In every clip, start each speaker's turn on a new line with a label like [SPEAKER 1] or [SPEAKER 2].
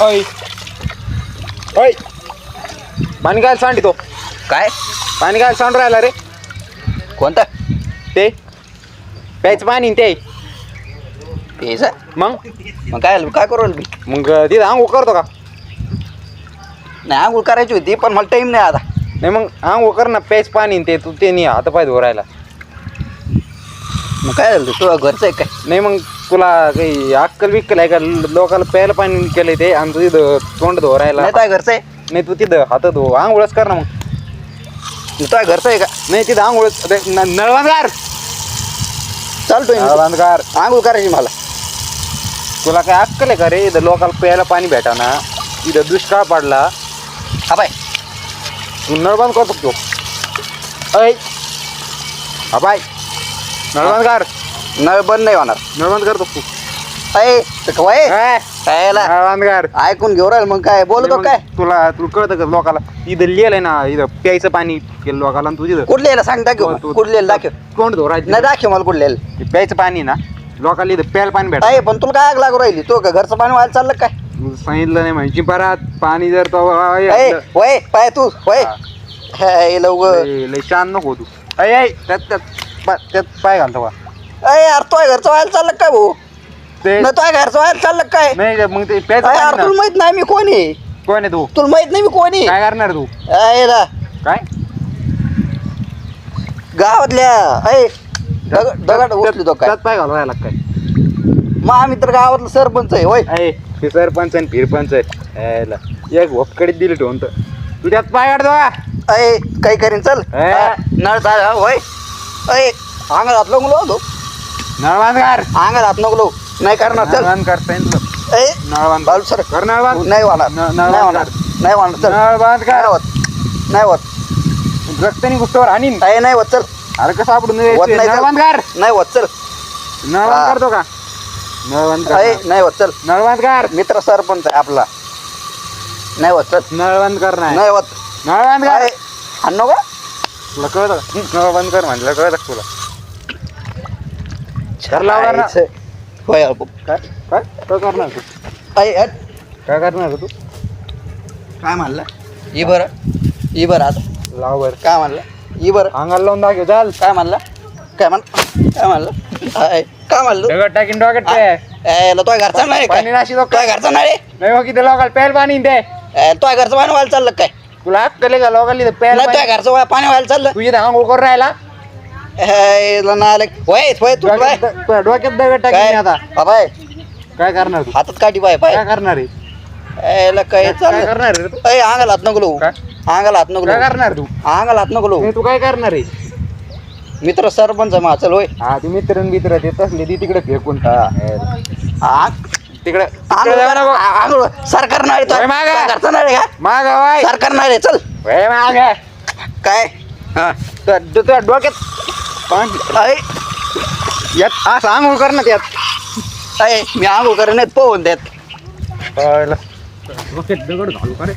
[SPEAKER 1] ओय ओय पाणी काय सांडतो
[SPEAKER 2] काय
[SPEAKER 1] पाणी काय सांड राहिला रे
[SPEAKER 2] कोणता
[SPEAKER 1] ते प्यायचं पाणी ते
[SPEAKER 2] प्यायचं
[SPEAKER 1] मग
[SPEAKER 2] मग काय करू मी
[SPEAKER 1] मग तिथं आंघोळ करतो का
[SPEAKER 2] नाही आंघोळ करायची होती पण मला टाईम नाही आता
[SPEAKER 1] नाही मग आंघोळ कर ना प्यायचं पाणी ते तू ते नाही हात पाय धुवायला
[SPEAKER 2] मग काय झालं तुझं घरचं आहे काय
[SPEAKER 1] नाही मग तुला काही अक्कल बिक्कल आहे का लोकांना प्यायला पाणी केलंय ते आणि तू तिथं तोंड धुवायला
[SPEAKER 2] नाही तुझ्या घरचं आहे
[SPEAKER 1] नाही तू तिथं हात धुव आंघोळच कर ना मग
[SPEAKER 2] तुझ्या घरचं आहे का
[SPEAKER 1] नाही तिथं आंघोळच नळवंदगार
[SPEAKER 2] चालतोय मी.
[SPEAKER 1] नळवंदगार
[SPEAKER 2] आंघोळ करायची मला
[SPEAKER 1] तुला काय अक्कल आहे का रे इथं लोकांना प्यायला पाणी भेटा ना इथं दुष्काळ पडला
[SPEAKER 2] हा बाय
[SPEAKER 1] तू नळ बंद करतो तो ऐ हा बाय नळवंदगार
[SPEAKER 2] नळ बंद नाही होणार
[SPEAKER 1] नळ बंद करतो तू
[SPEAKER 2] अय तर कवाय कायला
[SPEAKER 1] नळवंदगार
[SPEAKER 2] ऐकून घेऊ राहील मग काय बोलतो काय
[SPEAKER 1] तुला कळतं का लोकाला इथं लिहिलंय ना इथं प्यायचं पाणी केलं लोकाला आणि तू तिथं
[SPEAKER 2] कुठलेला सांग दाखव कुठलेला दाखव
[SPEAKER 1] तोंड धुवायचं
[SPEAKER 2] नाही दाखव मला कुठलेला
[SPEAKER 1] ते प्यायचं पाणी ना लोकाला इथं प्यायला पाणी भेटा
[SPEAKER 2] अय पण तुला काय आग लागू राहिली तो का घरचं पाणी व्हायला चाललं काय
[SPEAKER 1] सांगितलं नाही म्हणजे परत पाणी जर तो
[SPEAKER 2] अय वय पाय तू वय हे लवकर
[SPEAKER 1] लय शान नको तू ऐ त्यात पाय घालतो का
[SPEAKER 2] अय यार तो घरचं व्हायला चाललं काय भाऊ
[SPEAKER 1] ते
[SPEAKER 2] नाही तो घरचं व्हायला चाललं काय
[SPEAKER 1] नाही मग ते प्यायचं
[SPEAKER 2] अय यार
[SPEAKER 1] पाणी
[SPEAKER 2] तुला
[SPEAKER 1] ना.
[SPEAKER 2] माहित नाही मी कोणी
[SPEAKER 1] कोण आहे तू
[SPEAKER 2] तुला माहित नाही मी कोणी
[SPEAKER 1] काय करणार तू
[SPEAKER 2] अय ला
[SPEAKER 1] काय
[SPEAKER 2] गावातल्या अय दगड उचली तो काय
[SPEAKER 1] त्यात पाय घालू राहिला काय
[SPEAKER 2] मग आम्ही तर गावातलं सरपंच आहे होय
[SPEAKER 1] ऐ ते सरपंच आणि फिरपंच यायला एक वक्कडीत दिली ठेवून तर तू त्यात पाय काढतो का
[SPEAKER 2] अय काही करीन चल
[SPEAKER 1] ए.
[SPEAKER 2] नळ चाल होय अय अंगात हात नको लावू
[SPEAKER 1] नळवांदगार
[SPEAKER 2] अंगात हात नको लावू नाही करणार चल
[SPEAKER 1] नळवांदगार सांगितलं
[SPEAKER 2] अय
[SPEAKER 1] नळवांद
[SPEAKER 2] बालू सर
[SPEAKER 1] कर नळवांद
[SPEAKER 2] नाही होणार
[SPEAKER 1] नळवांद
[SPEAKER 2] नाही होणार नाही होणार चल
[SPEAKER 1] नळवांदगार
[SPEAKER 2] नाही होत नाही होत
[SPEAKER 1] रक्तानी गुस्तावर आणि
[SPEAKER 2] अय नाही होत चल
[SPEAKER 1] अरे कसं आपण
[SPEAKER 2] होत नाही चल.
[SPEAKER 1] नळवांदगार
[SPEAKER 2] नाही होत चल
[SPEAKER 1] नळवांद करतो का नळवांदगार
[SPEAKER 2] अय नाही होत चल
[SPEAKER 1] नळवांदगार
[SPEAKER 2] मित्र सरपंच आहे आपला नाही होत चल
[SPEAKER 1] नळवांदगार नाही
[SPEAKER 2] नाही होत
[SPEAKER 1] नळवांदगार
[SPEAKER 2] आणू का
[SPEAKER 1] तुला कळतं का नळवांदगार म्हटलं कळतं का तुला कर लावणार ना.
[SPEAKER 2] छायचं. होय अल्प.
[SPEAKER 1] काय काय काय करणार तू
[SPEAKER 2] अय हट.
[SPEAKER 1] काय करणार तू
[SPEAKER 2] काय म्हणलं ई बरं आता
[SPEAKER 1] लाव बर
[SPEAKER 2] काय म्हणलं ई बरं
[SPEAKER 1] अंगाला लावून दाखव चाल
[SPEAKER 2] काय म्हणलं काय म्हणलं अय, काय म्हणलं
[SPEAKER 1] दगड टाकीन डोक्यात ते
[SPEAKER 2] याला तो घरचा नाही काय
[SPEAKER 1] पाणी नाशी तो
[SPEAKER 2] तो घरचा नाही
[SPEAKER 1] नाही हो किती लोकांना प्यायला पाणी ते
[SPEAKER 2] तो घरचं पाणी व्हायला चाललं काय
[SPEAKER 1] तुला अक्कल आहे का लोकांना इथं प्यायला
[SPEAKER 2] नाही
[SPEAKER 1] पाणी?
[SPEAKER 2] तो घरचं पाणी व्हायला चाललं
[SPEAKER 1] तू इथं आंघोळ करून राहिला
[SPEAKER 2] होय होय तू बाय
[SPEAKER 1] डोक्यात दगड टाकीन
[SPEAKER 2] काय
[SPEAKER 1] मी आता
[SPEAKER 2] बाय
[SPEAKER 1] काय करणार तू
[SPEAKER 2] हातात काठी पाय
[SPEAKER 1] काय करणार आहे
[SPEAKER 2] याला काय
[SPEAKER 1] काय
[SPEAKER 2] चाललं
[SPEAKER 1] करणार रे तू
[SPEAKER 2] अय अंगाला हात नको लावू
[SPEAKER 1] काय?
[SPEAKER 2] अंगाला हात नको
[SPEAKER 1] काय
[SPEAKER 2] लावू
[SPEAKER 1] करणार तू
[SPEAKER 2] अंगाला हात नको लावू
[SPEAKER 1] नाही, तू काय करणार आहे
[SPEAKER 2] मित्र सरपंच आहे माझा चल होय
[SPEAKER 1] हा तू मित्र देत असले ती तिकडे फेकून तिकडे
[SPEAKER 2] आंघोळ सरकार नाही
[SPEAKER 1] होय मागं.
[SPEAKER 2] घरचा नाही का
[SPEAKER 1] माग वाय
[SPEAKER 2] सरकार नाही रे चल
[SPEAKER 1] माग
[SPEAKER 2] काय हा
[SPEAKER 1] तुझ्या डोक्यात पाणी
[SPEAKER 2] अय
[SPEAKER 1] यात असं आंघोळ कर ना त्यात
[SPEAKER 2] अय मी आंघोळ करे नाहीत पोहून देत
[SPEAKER 1] डोक्यात दगड घालू का रे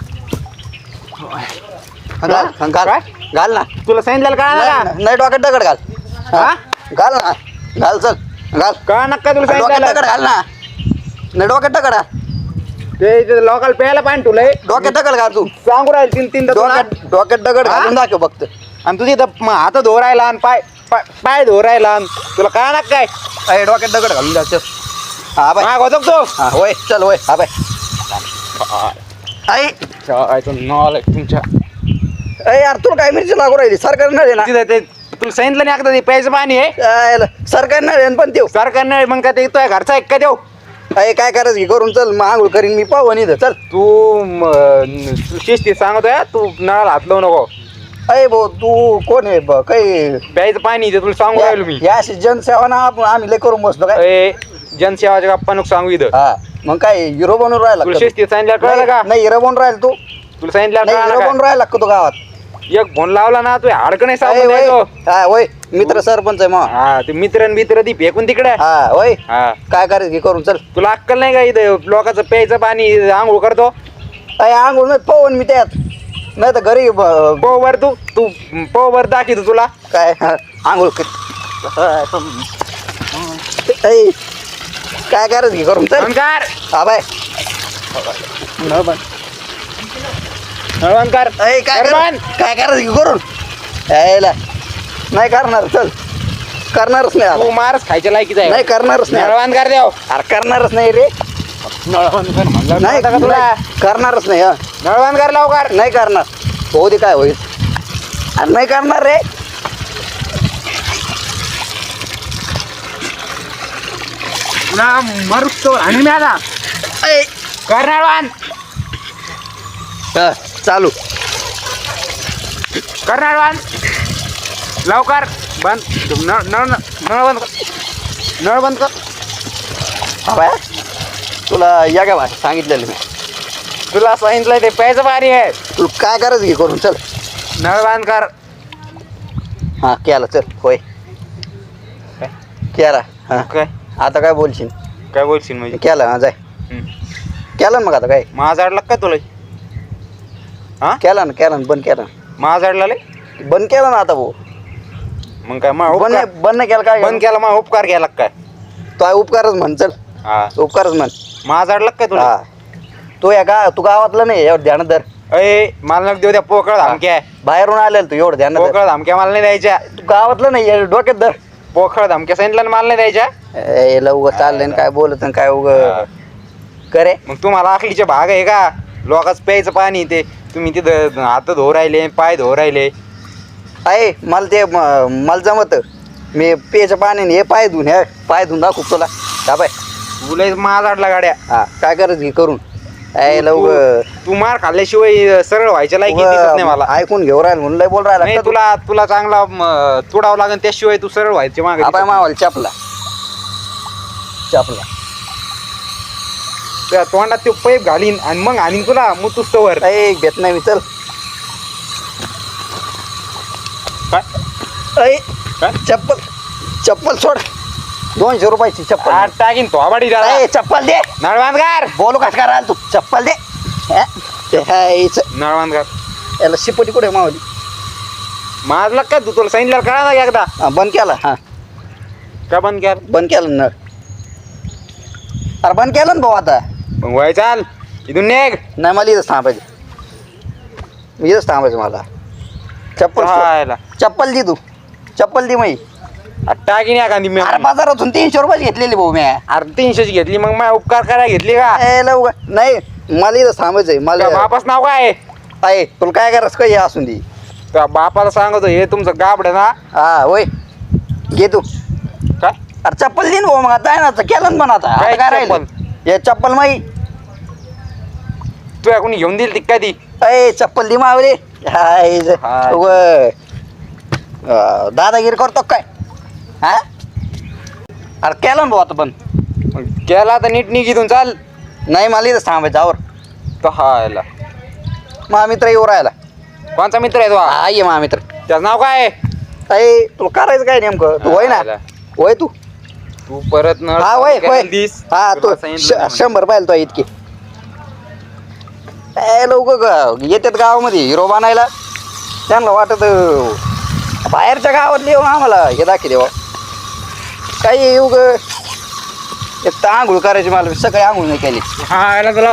[SPEAKER 2] घाल घाल ना
[SPEAKER 1] तुला सांगितलं काय ना
[SPEAKER 2] नाही डोक्यात दगड घाल
[SPEAKER 1] हा?
[SPEAKER 2] घाल ना घाल चल घाल
[SPEAKER 1] का नका तुला
[SPEAKER 2] डोक्यात
[SPEAKER 1] सांगितलं
[SPEAKER 2] दगड घाल ना नाही डोक्यात दगड घाल.
[SPEAKER 1] ते लोकांना प्यायला पाणी तुला
[SPEAKER 2] डोक्यात दगड घाल तू
[SPEAKER 1] सांगू राहील तीन
[SPEAKER 2] डोक्यात दगड
[SPEAKER 1] हा?
[SPEAKER 2] घालून दाखव फक्त
[SPEAKER 1] आणि तुझी इथं हात धो राहिला आणि पाय धो राहिला आणि तुला काय ना काय
[SPEAKER 2] अय डोक्यात दगड घालून दाखव हा बाय
[SPEAKER 1] माग होतो तो
[SPEAKER 2] हा होय चल होय हा बाय अय
[SPEAKER 1] तुमच्या
[SPEAKER 2] अय यार तुला काय मिरची लागू राहिली सरकार नाही ना
[SPEAKER 1] तिथं ते तुला सांगितलं नाही एकदा ते प्यायचं पाणी आहे
[SPEAKER 2] सरकार नाही पण देऊ
[SPEAKER 1] सरकार नाही मग का ते तुझ्या घरचा एक का देऊ
[SPEAKER 2] अय काय करायचं की करून चल मग आंघोळ करीन मी पाहू आणि चल
[SPEAKER 1] तू शिस्ती सांगतोय तू नळाला हात लावू नको
[SPEAKER 2] अय भाऊ तू कोण आहे काही
[SPEAKER 1] प्यायचं पाणी ते तुला सांगू राहिलो मी
[SPEAKER 2] या अशी जनसेवा ना आम्ही लय करून बसलो काय
[SPEAKER 1] ए, जनसेवाच्या गप्पा नको सांगू इथं
[SPEAKER 2] हा मग काय हिरो बनून राहिला
[SPEAKER 1] तुला
[SPEAKER 2] का तू?
[SPEAKER 1] शिस्ती सांगितलं कळलं का
[SPEAKER 2] नाही हिरो बनून राहिला तू
[SPEAKER 1] तुला सांगितलं
[SPEAKER 2] नाही हिरो
[SPEAKER 1] कळलं
[SPEAKER 2] बनून राहिला का तू गावात
[SPEAKER 1] का एक फोन लावला ना तू हाडकं नाही
[SPEAKER 2] अय,
[SPEAKER 1] सांगून
[SPEAKER 2] होय
[SPEAKER 1] द्यायचो
[SPEAKER 2] हा, होय मित्र सरपंच आहे मग
[SPEAKER 1] हा ते मित्र ती फेकून तिकडे
[SPEAKER 2] हा होय
[SPEAKER 1] हा
[SPEAKER 2] काय करायचं की करून चल
[SPEAKER 1] तुला अक्कल नाही का इथं लोकांचं प्यायचं पाणी आंघोळ करतो
[SPEAKER 2] अय आंघोळ पाहून मी त्यात नाही तर घरी
[SPEAKER 1] पोवर तू पोवर दाखवतो तुला
[SPEAKER 2] काय आंघोळ ऐ, काय करायचं की करून चल
[SPEAKER 1] कर
[SPEAKER 2] हा बाय
[SPEAKER 1] नळ बंद कर
[SPEAKER 2] ऐ, काय
[SPEAKER 1] कर
[SPEAKER 2] कर-
[SPEAKER 1] बंद.
[SPEAKER 2] काय करायचं की करून यायला नाही करणार चल करणारच नाही
[SPEAKER 1] तू
[SPEAKER 2] आता.
[SPEAKER 1] मारच खायच्या लायकीच आहे
[SPEAKER 2] नाही करणारच नाही
[SPEAKER 1] नळ बंद कर देव
[SPEAKER 2] अरे करणारच नाही रे
[SPEAKER 1] नळ बंद कर म्हणलं
[SPEAKER 2] नाही
[SPEAKER 1] कळतं का तुला
[SPEAKER 2] नाही, करणारच नाही हा
[SPEAKER 1] नळ बंद कर लवकर
[SPEAKER 2] नाही करणार होऊ दे काय होईल अरे नाही करणार रे
[SPEAKER 1] तुला मरुतो आणि मी आता
[SPEAKER 2] ऐ,
[SPEAKER 1] कर नळ बंद
[SPEAKER 2] हा, चालू
[SPEAKER 1] कर नळ बंद लवकर बंद नळ नळ नळ बंद कर नळ बंद कर
[SPEAKER 2] हा बाय तुला या काय भाषा सांगितलेलं मी
[SPEAKER 1] तुला सांगितलं ते प्यायचं पाणी आहे
[SPEAKER 2] तुला काय करायचं की करून चल
[SPEAKER 1] नळ बंद कर
[SPEAKER 2] हा केला चल होय केला हा
[SPEAKER 1] काय
[SPEAKER 2] आता काय बोलशील
[SPEAKER 1] काय बोलशील म्हणजे
[SPEAKER 2] केला हा जाय केला ना मग आता काय
[SPEAKER 1] माझा अडला काय तुला हा
[SPEAKER 2] केला ना बंद केला ना
[SPEAKER 1] माझा अडला लय
[SPEAKER 2] बंद केला ना आता भाऊ
[SPEAKER 1] मग काय मा
[SPEAKER 2] बंद
[SPEAKER 1] उपकार
[SPEAKER 2] नाही बंद नाही केला काय
[SPEAKER 1] बंद केला मा उपकार केला काय
[SPEAKER 2] तो आहे उपकारच म्हण चल
[SPEAKER 1] हा
[SPEAKER 2] उपकारच म्हण
[SPEAKER 1] माझा अडला काय तुला
[SPEAKER 2] हा तो या का तू गावातला नाही एवढं ध्यानात धर
[SPEAKER 1] अय मला नको देऊ द्या पोकळ धमक्या
[SPEAKER 2] बाहेरून आलेलं तू एवढं ध्यानात धर
[SPEAKER 1] पोकळ धमक्या मला नाही द्यायच्या
[SPEAKER 2] तू गावातलं नाही एवढं डोक्यात धर
[SPEAKER 1] पोकळ धमक्या सांगितलं ना मला नाही द्यायच्या
[SPEAKER 2] ए लवग चाललंय ना काय बोलत आणि काय उग
[SPEAKER 1] हा.
[SPEAKER 2] करे
[SPEAKER 1] मग तुम्हाला आखलीचे भाग आहे का लोकांच प्यायचं पाणी ते तुम्ही तिथं हात धुवू राहिले पाय धुवू राहिले
[SPEAKER 2] आहे मला ते मला जमत मी पेचं पाण्याने हे पाय धुवून दाखवू तुला का बाय
[SPEAKER 1] तुला माझा अडला गाड्या
[SPEAKER 2] हा काय करायचं की करून ए लवग
[SPEAKER 1] तू मार खाल्ल्याशिवाय सरळ व्हायच्या लायकी दिसत नाही मला
[SPEAKER 2] ऐकून घेऊ राहिल म्हणून लय बोल
[SPEAKER 1] नाही
[SPEAKER 2] राहिला
[SPEAKER 1] तुला चांगला तुडावं लागेल त्याशिवाय तू सरळ व्हायचे मागे
[SPEAKER 2] बाय मावाला चपला
[SPEAKER 1] त्या तोंडात ते पैप घालीन आणि मग आणीन तुला मुतुस्तवर
[SPEAKER 2] ए भेट नाही मी चल
[SPEAKER 1] काय
[SPEAKER 2] ऐ
[SPEAKER 1] काय
[SPEAKER 2] चप्पल सोड 200 रुपयाची चप्पल
[SPEAKER 1] आठ टाकीन तो आबाडी
[SPEAKER 2] ए चप्पल दे
[SPEAKER 1] नळवांदगार
[SPEAKER 2] बोलू कस का राहिला तू चप्पल दे हे? ते हायच.
[SPEAKER 1] नळवांदगार
[SPEAKER 2] याला शिपटी कुठे मावली
[SPEAKER 1] माझला काय तू तुला सांगितलं कळा ना एकदा
[SPEAKER 2] हा बंद केला हा
[SPEAKER 1] का बंद केलं
[SPEAKER 2] बंद केलं नळ अरे बंद केलं ना भाऊ आता
[SPEAKER 1] मग वय चाल इथून निघ
[SPEAKER 2] नाही मला इथंच थांबायचं इथंच थांबायचं मला चप्पल सोड.
[SPEAKER 1] हायला.
[SPEAKER 2] चप्पल दे तू चप्पल दे माही
[SPEAKER 1] टाकीन एखादी मी
[SPEAKER 2] अरे बाजारातून 300 रुपयाची घेतलेली भाऊ मी
[SPEAKER 1] अरे 300ची घेतली मग माझ्या उपकार करायला घेतली का
[SPEAKER 2] ए लवकर नाही मला इथं थांबायचंय
[SPEAKER 1] त्या
[SPEAKER 2] मला
[SPEAKER 1] बापाच नाव काय
[SPEAKER 2] आहे तुला काय करायचं काही असून दे
[SPEAKER 1] त्या बापाला सांगतो हे तुमचं गाबड ना
[SPEAKER 2] हा होय घे तू
[SPEAKER 1] काय
[SPEAKER 2] अरे चप्पल दे ना भाऊ मग आता आहे ना आता केलं ना पण आता
[SPEAKER 1] काय
[SPEAKER 2] आता काय राहिलं हे चप्पल माही
[SPEAKER 1] तुया कोणी घेऊन देईल ती कधी
[SPEAKER 2] अय चप्पल दे मावले हाय
[SPEAKER 1] हाय.
[SPEAKER 2] दादागिरी करतो काय हा अरे केलं ना भाऊ आता पण
[SPEAKER 1] मग केला तर नीट निघितून चाल
[SPEAKER 2] नाही मला इथंच थांबायचं आवर
[SPEAKER 1] तो हायला
[SPEAKER 2] मा मित्र येऊ राहिला
[SPEAKER 1] कोणचा मित्र आहे तो हा?
[SPEAKER 2] हा ये मा मित्र
[SPEAKER 1] त्याचं नाव काय
[SPEAKER 2] अय तुला करायचं काय नेमकं तू होय ना
[SPEAKER 1] हायला.
[SPEAKER 2] होय तू
[SPEAKER 1] तू परत न
[SPEAKER 2] हा होय होय
[SPEAKER 1] दिस
[SPEAKER 2] हा तू
[SPEAKER 1] तुला सांगितलं ना
[SPEAKER 2] 100 पाहिलं तो इतके ए लोक येतात गावामध्ये हिरो बनायला त्यांना वाटत बाहेरच्या गावातले येऊन आम्हाला हे दाखी देवा काही येऊ ग एक तर आंघोळ करायची मला सकाळी आंघोळ नाही केली
[SPEAKER 1] हायला तुला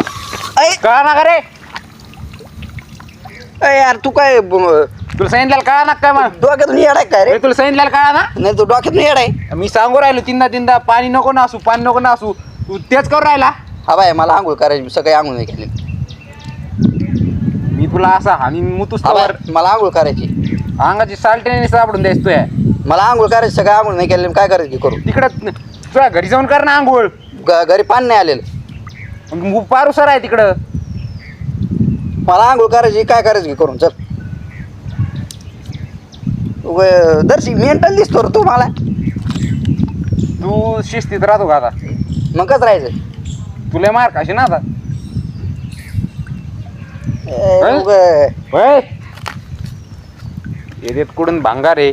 [SPEAKER 2] ऐ
[SPEAKER 1] कळा ना का रे
[SPEAKER 2] ऐ यार तू काय
[SPEAKER 1] तुला सांगितलं कळा ना काय मग
[SPEAKER 2] डोक्यातून येडाय काय रे
[SPEAKER 1] अरे तुला सांगितलं कळा ना
[SPEAKER 2] नाही तू डोक्यातून येडाय
[SPEAKER 1] मी सांगू राहिलो तीनदा पाणी नको ना असू पाणी नको ना असू तू तेच करू राहिला
[SPEAKER 2] हा बाय मला आंघोळ करायची सकाळी आंघोळ नाही केली
[SPEAKER 1] मी तुला असा हानी मुतूस
[SPEAKER 2] हा बाय
[SPEAKER 1] तर
[SPEAKER 2] मला आंघोळ करायची
[SPEAKER 1] अंगाची साल्टेने सापडून द्यायच तुया
[SPEAKER 2] मला आंघोळ करायची सगळं आंघोळ नाही केली काय करायची करू
[SPEAKER 1] तिकडं तुझ्या घरी जाऊन कर ना आंघोळ
[SPEAKER 2] घरी पाणी नाही आलेलं
[SPEAKER 1] मग पारुसर आहे तिकडं
[SPEAKER 2] मला आंघोळ करायची काय करायची करून चल दर्शी मेंटल दिसतो रे तू मला
[SPEAKER 1] तू शिस्तीत राहतो का आता
[SPEAKER 2] मग कसं राहायचं
[SPEAKER 1] तुला मार खाशी ना आता
[SPEAKER 2] ए, उगा-
[SPEAKER 1] येतात कुठून भांगार आहे